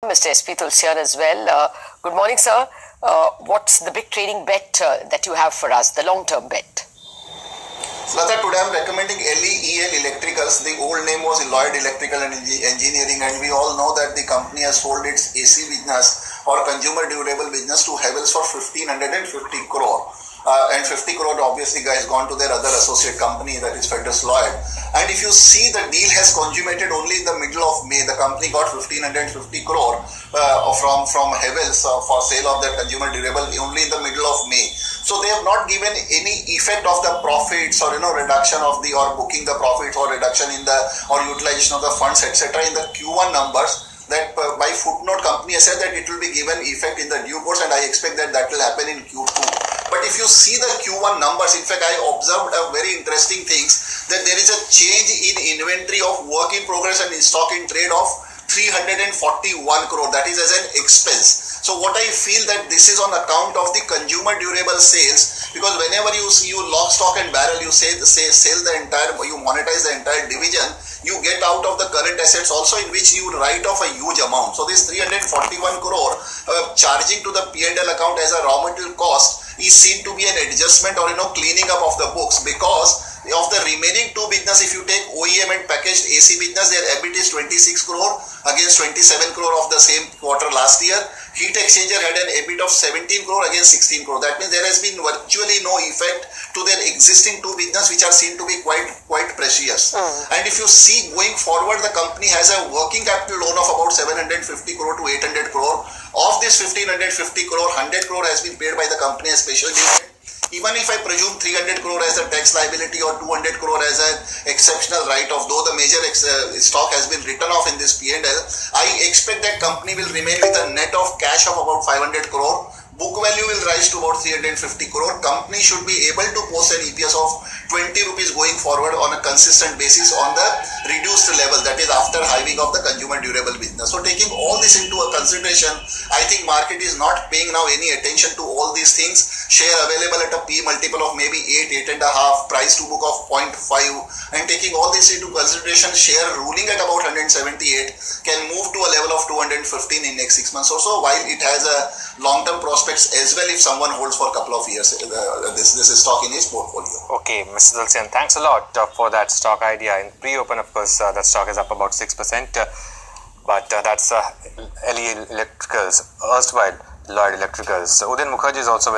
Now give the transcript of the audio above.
Mr. S.P. Tulsian as well. Good morning, sir. What's the big trading bet that you have for us, the long-term bet? Lata, today I'm recommending LEEL Electricals. The old name was Lloyd Electrical and Engineering, and we all know that the company has sold its AC business or consumer durable business to Havells for 1,550 crore. And 50 crore obviously guys gone to their other associate company, that is Fedus Lloyd. And if you see, the deal has consummated only in the middle of May. The company got 1,550 crore from Havells for sale of their consumer durable only in the middle of May. So they have not given any effect of the profits or reduction of the or booking the profits or reduction in the or utilization of the funds etc. in the Q1 numbers. That by footnote company has said that it will be given effect in the due course, and I expect that will happen in Q2. But if you see the Q1 numbers, in fact I observed a very interesting things that there is a change in inventory of work in progress and in stock in trade of 341 crore, that is as an expense. So what I feel that this is on account of the consumer durable sales, because whenever you lock, stock and barrel, you sell the entire, you monetize the entire division, you get out of the current assets also, in which you write off a huge amount. So this 341 crore charging to the P&L account as a raw material cost is seen to be an adjustment or cleaning up of the books, because of the remaining two business. If you take OEM and packaged AC business, their EBIT is 26 crore against 27 crore of the same quarter last year. Heat exchanger had an EBIT of 17 crore against 16 crore. That means there has been virtually no effect to their existing two business, which are seen to be quite precious. And if you see going forward, the company has a working capital loan of about 750 crore to 800 crore. Of this 1550 crore, 100 crore has been paid by the company as special dividend. Even if I presume 300 crore as a tax liability or 200 crore as an exceptional write-off, though the major stock has been written off in this P&L, I expect that company will remain with a net of cash of about 500 crore. Book value will rise to about 350 crore. Company should be able to post an EPS of 20 rupees going forward on a consistent basis on the reduced level, that is after hiving of the consumer durable business. So taking all this into a consideration, I think market is not paying now any attention to all these things. Share available at a P multiple of maybe 8, 8.5, price to book of 0.5, and taking all this into consideration, share ruling at about 178 can move to a level of 215 in next 6 months or so, while it has a long-term prospects as well if someone holds for a couple of years this stock in his portfolio. Okay, Mr. Tulsian, thanks a lot for that stock idea. In pre-open, of course, that stock is up about 6%, but that's LEEL Electricals, erstwhile Lloyd Electricals. Udin Mukherjee is also